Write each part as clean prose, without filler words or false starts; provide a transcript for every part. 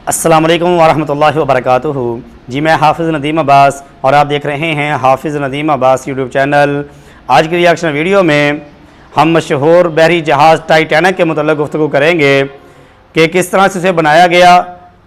السلام علیکم ورحمۃ اللہ وبرکاتہ۔ جی میں حافظ ندیم عباس اور آپ دیکھ رہے ہیں حافظ ندیم عباس یوٹیوب چینل۔ آج کی ریاکشن ویڈیو میں ہم مشہور بحری جہاز ٹائٹینک کے متعلق گفتگو کریں گے کہ کس طرح سے اسے بنایا گیا،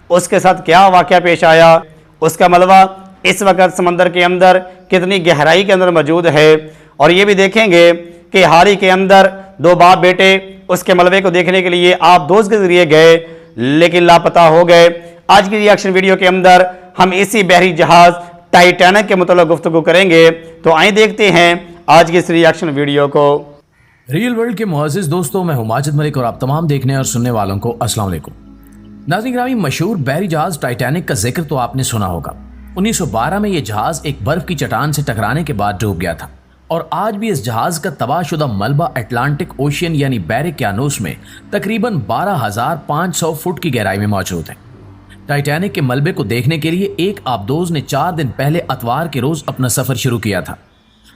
اس کے ساتھ کیا واقعہ پیش آیا، اس کا ملبہ اس وقت سمندر کے اندر کتنی گہرائی کے اندر موجود ہے، اور یہ بھی دیکھیں گے کہ حال ہی کے اندر دو باپ بیٹے اس کے ملبے کو دیکھنے کے لیے آبدوز کے ذریعے گئے لیکن لاپتہ ہو گئے۔ آج کی ریاکشن ویڈیو کے اندر ہم اسی بحری جہاز ٹائٹینک کے متعلق گفتگو کریں گے، تو آئیں دیکھتے ہیں آج کی اس ریاکشن ویڈیو کو۔ ریل ورلڈ کے معزز دوستوں، میں ہوں ماجد ملک اور آپ تمام دیکھنے اور سننے والوں کو السلام علیکم۔ ناظرین گرامی، مشہور بحری جہاز ٹائٹینک کا ذکر تو آپ نے سنا ہوگا۔ 1912 میں یہ جہاز ایک برف کی چٹان سے ٹکرانے کے بعد ڈوب گیا تھا، اور آج بھی اس جہاز کا تباہ شدہ ملبہ اٹلانٹک اوشین یعنی بحر اوقیانوس میں تقریباً 12,500 فٹ کی گہرائی میں موجود ہے۔ ٹائٹینک کے ملبے کو دیکھنے کے لیے ایک آبدوز نے 4 دن پہلے اتوار کے روز اپنا سفر شروع کیا تھا۔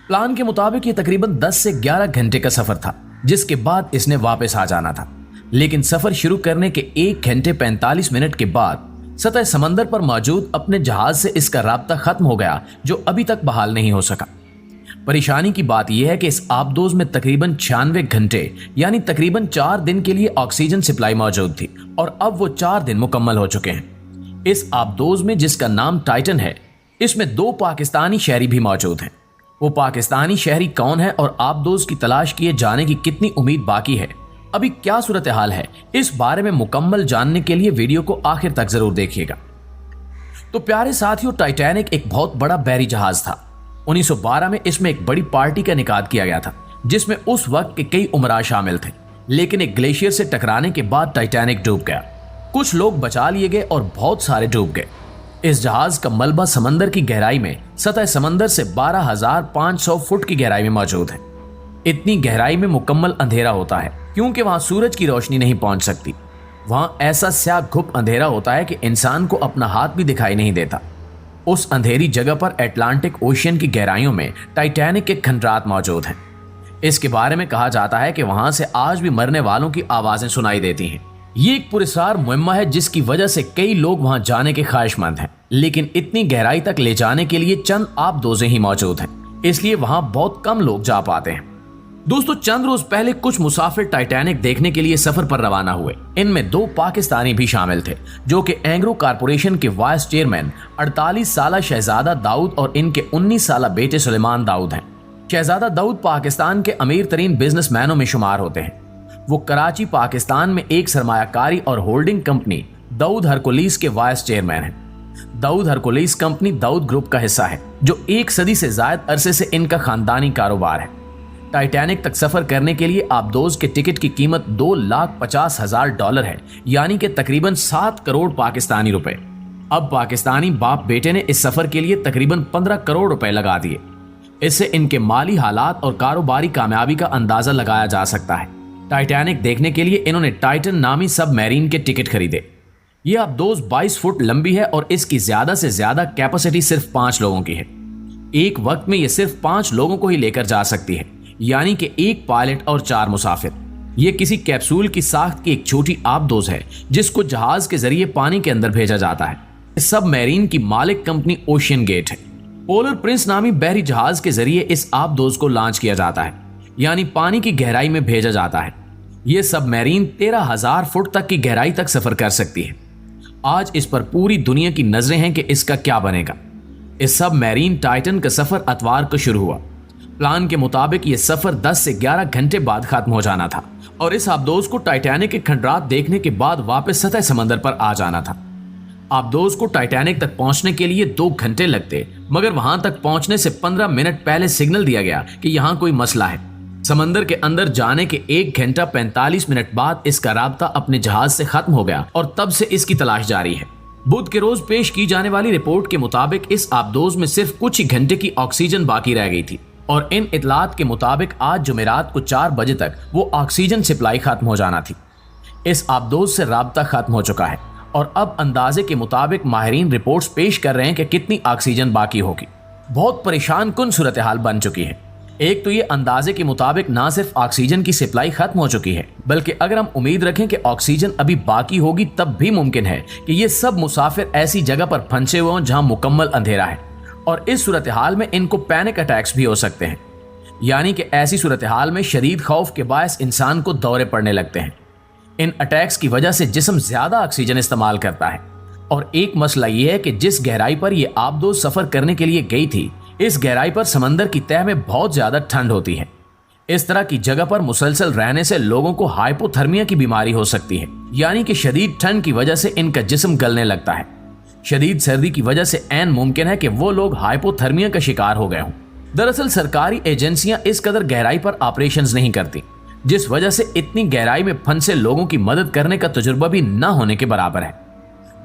پلان کے مطابق یہ تقریباً 10 سے 11 گھنٹے کا سفر تھا، جس کے بعد اس نے واپس آ جانا تھا، لیکن سفر شروع کرنے کے 1 گھنٹے 45 منٹ کے بعد سطح سمندر پر موجود اپنے جہاز سے اس کا رابطہ ختم ہو گیا، جو ابھی تک بحال نہیں ہو سکا۔ پریشانی کی بات یہ ہے کہ اس آبدوز میں تقریباً 96 گھنٹے یعنی تقریباً 4 دن کے لیے آکسیجن سپلائی موجود تھی، اور اب وہ 4 دن مکمل ہو چکے ہیں۔ اس آبدوز میں، جس کا نام ٹائٹن ہے، اس میں 2 پاکستانی شہری بھی موجود ہیں۔ وہ پاکستانی شہری کون ہے اور آبدوز کی تلاش کیے جانے کی کتنی امید باقی ہے، ابھی کیا صورتحال ہے، اس بارے میں مکمل جاننے کے لیے ویڈیو کو آخر تک ضرور دیکھیے گا۔ تو پیارے ساتھیوں، ٹائٹینک ایک بہت بڑا بحری جہاز تھا۔ 1912 میں اس میں ایک بڑی پارٹی کا انعقاد کیا گیا تھا، جس میں اس وقت کے کئی امراء شامل تھے، لیکن ایک گلیشیئر سے ٹکرانے کے بعد ٹائٹینک ڈوب گیا۔ کچھ لوگ بچا لیے گئے اور بہت سارے ڈوب گئے۔ اس جہاز کا ملبہ سمندر کی گہرائی میں سطح سمندر سے 12,500 فٹ کی گہرائی میں موجود ہے۔ اتنی گہرائی میں مکمل اندھیرا ہوتا ہے، کیونکہ وہاں سورج کی روشنی نہیں پہنچ سکتی۔ وہاں ایسا سیاہ گھپ اندھیرا ہوتا ہے کہ انسان کو اپنا ہاتھ بھی دکھائی نہیں دیتا۔ اس اندھیری جگہ پر اٹلانٹک اوشین کی گہرائیوں میں ٹائٹینک کے کھنڈرات موجود ہیں۔ اس کے بارے میں کہا جاتا ہے کہ وہاں سے آج بھی مرنے والوں کی آوازیں سنائی دیتی ہیں۔ یہ ایک پراسرار مہمہ ہے، جس کی وجہ سے کئی لوگ وہاں جانے کے خواہش مند ہیں، لیکن اتنی گہرائی تک لے جانے کے لیے چند آبدوزیں ہی موجود ہیں، اس لیے وہاں بہت کم لوگ جا پاتے ہیں۔ دوستو، چند روز پہلے کچھ مسافر ٹائٹینک دیکھنے کے لیے سفر پر روانہ ہوئے۔ ان میں 2 پاکستانی بھی شامل تھے، جو کہ اینگرو کارپوریشن کے وائس چیئرمین 48 سالہ شہزادہ داؤد اور ان کے 19 سالہ بیٹے سلیمان داؤد ہیں۔ شہزادہ داؤد پاکستان کے امیر ترین بزنس مینوں میں شمار ہوتے ہیں۔ وہ کراچی، پاکستان میں ایک سرمایہ کاری اور ہولڈنگ کمپنی داؤد ہرکولیس کے وائس چیئرمین ہیں۔ داؤد ہرکولیس کمپنی داؤد گروپ کا حصہ ہے، جو 1 صدی سے زائد عرصے سے ان کا خاندانی کاروبار ہے۔ ٹائٹینک تک سفر کرنے کے لیے آبدوز کے ٹکٹ کی قیمت $2,50,000 ہے، یعنی کہ تقریباً 7 کروڑ پاکستانی روپے۔ اب پاکستانی باپ بیٹے نے اس سفر کے لیے تقریباً 15 کروڑ روپے لگا دیے۔ اس سے ان کے مالی حالات اور کاروباری کامیابی کا اندازہ لگایا جا سکتا ہے۔ ٹائٹینک دیکھنے کے لیے انہوں نے ٹائٹن نامی سب میرین کے ٹکٹ خریدے۔ یہ آبدوز 22 فٹ لمبی ہے اور اس کی زیادہ سے زیادہ کیپیسٹی صرف 5 لوگوں کی ہے۔ ایک وقت میں یہ صرف 5 لوگوں کو ہی لے کر جا سکتی ہے، یعنی کہ 1 پائلٹ اور 4 مسافر۔ یہ کسی کیپسول کی ساخت کی ایک چھوٹی آبدوز ہے، جس کو جہاز کے ذریعے پانی کے اندر بھیجا جاتا ہے۔ اس سب میرین کی مالک کمپنی اوشین گیٹ ہے۔ پولر پرنس نامی بحری جہاز کے ذریعے اس آبدوز کو لانچ کیا جاتا ہے، یعنی پانی کی گہرائی میں بھیجا جاتا ہے۔ یہ سب میرین 13,000 فٹ تک کی گہرائی تک سفر کر سکتی ہے۔ آج اس پر پوری دنیا کی نظریں ہیں کہ اس کا کیا بنے گا۔ اس سب میرین ٹائٹن کا سفر اتوار کو شروع ہوا۔ پلان کے مطابق یہ سفر 10 سے 11 گھنٹے بعد ختم ہو جانا تھا، اور اس آبدوز کو ٹائٹینک کے کھنڈرات دیکھنے کے بعد واپس سطح سمندر پر آ جانا تھا۔ آبدوز کو ٹائٹینک تک پہنچنے کے لیے 2 گھنٹے لگتے، مگر وہاں تک پہنچنے سے 15 منٹ پہلے سگنل دیا گیا کہ یہاں کوئی مسئلہ ہے۔ سمندر کے اندر جانے کے 1 گھنٹہ 45 منٹ بعد اس کا رابطہ اپنے جہاز سے ختم ہو گیا، اور تب سے اس کی تلاش جاری ہے۔ بدھ کے روز پیش کی جانے والی رپورٹ کے مطابق اس آبدوز میں صرف کچھ ہی گھنٹے کی آکسیجن باقی رہ گئی تھی، اور ان اطلاعات کے مطابق آج جمعرات کو 4 بجے تک وہ آکسیجن سپلائی ختم ہو جانا تھی۔ اس آبدوز سے رابطہ ختم ہو چکا ہے، اور اب اندازے کے مطابق ماہرین رپورٹس پیش کر رہے ہیں کہ کتنی آکسیجن باقی ہوگی۔ بہت پریشان کن صورتحال بن چکی ہے۔ ایک تو یہ اندازے کے مطابق نہ صرف آکسیجن کی سپلائی ختم ہو چکی ہے، بلکہ اگر ہم امید رکھیں کہ آکسیجن ابھی باقی ہوگی تب بھی ممکن ہے کہ یہ سب مسافر ایسی جگہ پر پھنسے ہوئے ہوں جہاں مکمل اندھیرا ہے، اور اس صورتحال میں ان کو پینک اٹیکس بھی ہو سکتے ہیں، یعنی کہ ایسی صورتحال میں شدید خوف کے باعث انسان کو دورے پڑنے لگتے ہیں۔ ان اٹیکس کی وجہ سے جسم زیادہ آکسیجن استعمال کرتا ہے، اور ایک مسئلہ یہ ہے کہ جس گہرائی پر یہ آبدوز سفر کرنے کے لیے گئی تھی، اس گہرائی پر سمندر کی تہہ میں بہت زیادہ ٹھنڈ ہوتی ہے۔ اس طرح کی جگہ پر مسلسل رہنے سے لوگوں کو ہائپوتھرمیا کی بیماری ہو سکتی ہے، یعنی کہ شدید ٹھنڈ کی وجہ سے ان کا جسم گلنے لگتا ہے۔ شدید سردی کی وجہ سے عین ممکن ہے کہ وہ لوگ ہائپوتھرمیا کا شکار ہو گئے ہوں۔ دراصل سرکاری ایجنسیاں اس قدر گہرائی پر آپریشنز نہیں کرتی، جس وجہ سے اتنی گہرائی میں پھنسے لوگوں کی مدد کرنے کا تجربہ بھی نہ ہونے کے برابر ہے۔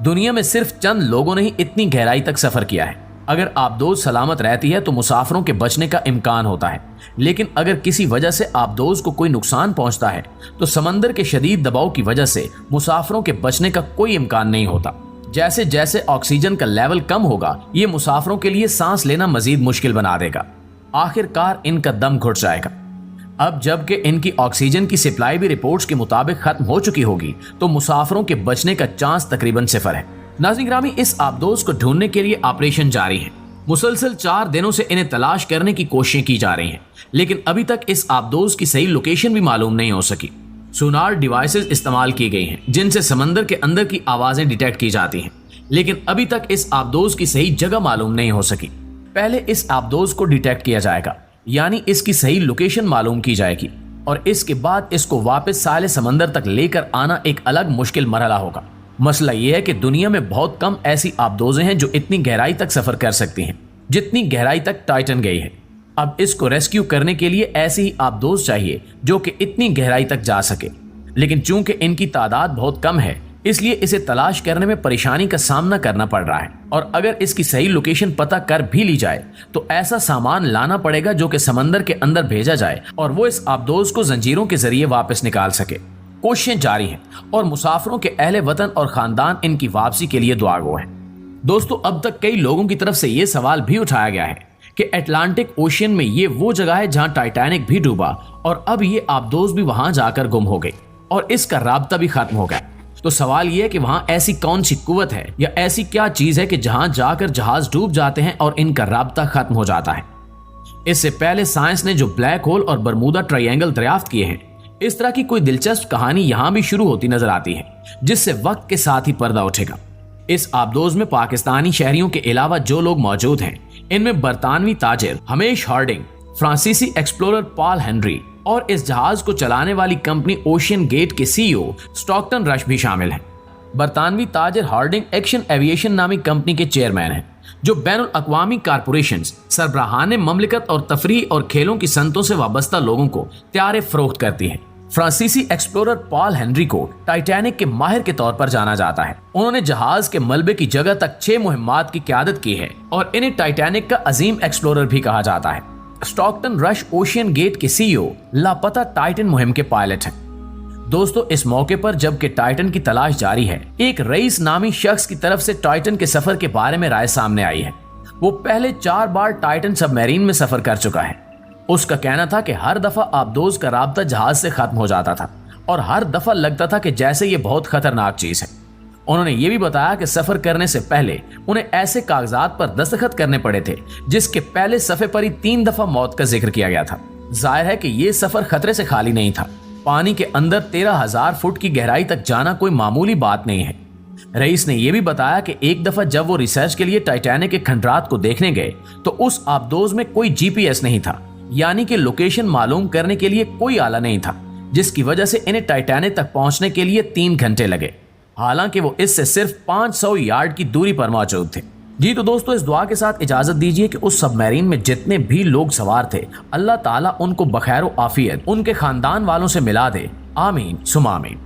دنیا میں صرف چند لوگوں نے ہی اتنی گہرائی تک سفر کیا ہے۔ اگر آبدوز سلامت رہتی ہے تو مسافروں کے بچنے کا امکان ہوتا ہے، لیکن اگر کسی وجہ سے آبدوز کو کوئی نقصان پہنچتا ہے تو سمندر کے شدید دباؤ کی وجہ سے مسافروں کے بچنے کا کوئی امکان نہیں ہوتا۔ جیسے جیسے آکسیجن کا لیول کم ہوگا، یہ مسافروں کے لیے سانس لینا مزید مشکل بنا دے گا۔ آخر کار ان کا دم گھٹ جائے گا۔ اب جب کہ ان کی آکسیجن کی سپلائی بھی رپورٹس کے مطابق ختم ہو چکی ہوگی تو مسافروں کے بچنے کا چانس تقریباً 0 ہے۔ ناظرین گرامی، اس آبدوز کو ڈھونڈنے کے لیے آپریشن جاری ہے۔ مسلسل 4 دنوں سے انہیں تلاش کرنے کی کوششیں کی جا رہی ہیں، لیکن ابھی تک اس آبدوز کی صحیح لوکیشن بھی معلوم نہیں ہو سکی۔ سونار ڈیوائسز استعمال کی گئی ہیں جن سے سمندر کے اندر کی آوازیں ڈیٹیکٹ کی جاتی ہیں، لیکن ابھی تک اس آبدوز کی صحیح جگہ معلوم نہیں ہو سکی۔ پہلے اس آبدوز کو ڈیٹیکٹ کیا جائے گا، یعنی اس کی صحیح لوکیشن معلوم کی جائے گی، اور اس کے بعد اس کو واپس ساحل سمندر تک لے کر آنا ایک الگ مشکل مرحلہ ہوگا۔ مسئلہ یہ ہے کہ دنیا میں بہت کم ایسی آبدوزیں ہیں جو اتنی گہرائی تک سفر کر سکتی ہیں جتنی گہرائی تک ٹائٹن گئی ہے۔ اب اس کو ریسکیو کرنے کے لیے ایسی ہی آبدوز چاہیے جو کہ اتنی گہرائی تک جا سکے، لیکن چونکہ ان کی تعداد بہت کم ہے اس لیے اسے تلاش کرنے میں پریشانی کا سامنا کرنا پڑ رہا ہے، اور اگر اس کی صحیح لوکیشن پتہ کر بھی لی جائے تو ایسا سامان لانا پڑے گا جو کہ سمندر کے اندر بھیجا جائے اور وہ اس آبدوز کو زنجیروں کے ذریعے واپس نکال سکے۔ کوششیں جاری ہیں اور مسافروں کے اہل وطن اور خاندان ان کی واپسی کے لیے دعا گو ہیں۔ دوستو، اب تک کئی لوگوں کی طرف سے یہ سوال بھی اٹھایا گیا ہے کہ اٹلانٹک اوشین میں یہ وہ جگہ ہے جہاں ٹائٹینک بھی ڈوبا اور اب یہ آبدوز بھی وہاں جا کر گم ہو گئی اور اس کا رابطہ بھی ختم ہو گیا۔ تو سوال یہ ہے کہ وہاں ایسی کون سی قوت ہے یا ایسی کیا چیز ہے کہ جہاں جا کر جہاز ڈوب جاتے ہیں اور ان کا رابطہ ختم ہو جاتا ہے۔ اس سے پہلے سائنس نے جو بلیک ہول اور برمودا ٹرائی اینگل دریافت کیے ہیں، اس طرح کی کوئی دلچسپ کہانی یہاں بھی شروع ہوتی نظر آتی ہے، جس سے وقت کے ساتھ ہی پردہ اٹھے گا۔ اس آبدوز میں پاکستانی شہریوں کے علاوہ جو لوگ موجود ہیں، ان میں برطانوی تاجر ہمیش ہارڈنگ، فرانسیسی ایکسپلورر پال ہنری اور اس جہاز کو چلانے والی کمپنی اوشین گیٹ کے سی ای او اسٹاکٹن رش بھی شامل ہیں۔ برطانوی تاجر ہارڈنگ ایکشن ایویشن نامی کمپنی کے چیئرمین ہیں، جو بین الاقوامی کارپوریشنز، سربراہان مملکت اور تفریح اور کھیلوں کی صنعتوں سے وابستہ لوگوں کو طیارے فروخت کرتی ہیں۔ فرانسیسی ایکسپلورر پال ہنری کو ٹائٹینک کے ماہر کے طور پر جانا جاتا ہے۔ انہوں نے جہاز کے ملبے کی جگہ تک 6 مہمات کی قیادت کی ہے اور انہیں ٹائٹینک کا عظیم ایکسپلورر بھی کہا جاتا ہے۔ اسٹاکٹن رش اوشین گیٹ کے سی ای او لاپتہ ٹائٹن مہم کے پائلٹ ہیں۔ دوستو، اس موقع پر جب کہ ٹائٹن کی تلاش جاری ہے، ایک رئیس نامی شخص کی طرف سے ٹائٹن کے سفر کے بارے میں رائے سامنے آئی ہے۔ وہ پہلے 4 بار ٹائٹن سب میرین میں سفر کر چکا ہے۔ اس کا کہنا تھا کہ ہر دفعہ آبدوز کا رابطہ جہاز سے ختم ہو جاتا تھا اور ہر دفعہ لگتا تھا کہ جیسے یہ بہت خطرناک چیز ہے۔ انہوں نے یہ بھی بتایا کہ سفر کرنے سے پہلے انہیں ایسے کاغذات پر دستخط کرنے پڑے تھے جس کے پہلے صفحے پر ہی 3 دفعہ موت کا ذکر کیا گیا تھا۔ ظاہر ہے کہ یہ سفر خطرے سے خالی نہیں تھا۔ پانی کے اندر 13,000 فٹ کی گہرائی تک جانا کوئی معمولی بات نہیں ہے۔ رئیس نے یہ بھی بتایا کہ ایک دفعہ جب وہ ریسرچ کے لیے ٹائٹینک کے کھنڈرات کو دیکھنے گئے تو اس آبدوز میں کوئی جی پی ایس نہیں تھا، یعنی کہ لوکیشن معلوم کرنے کے لیے کوئی آلہ نہیں تھا، جس کی وجہ سے انہیں ٹائٹینک تک پہنچنے کے لیے 3 گھنٹے لگے، حالانکہ وہ اس سے صرف 500 یارڈ کی دوری پر موجود تھے۔ جی تو دوستو، اس دعا کے ساتھ اجازت دیجیے کہ اس سب میرین میں جتنے بھی لوگ سوار تھے، اللہ تعالیٰ ان کو بخیر و عافیت ان کے خاندان والوں سے ملا دے، آمین ثم آمین۔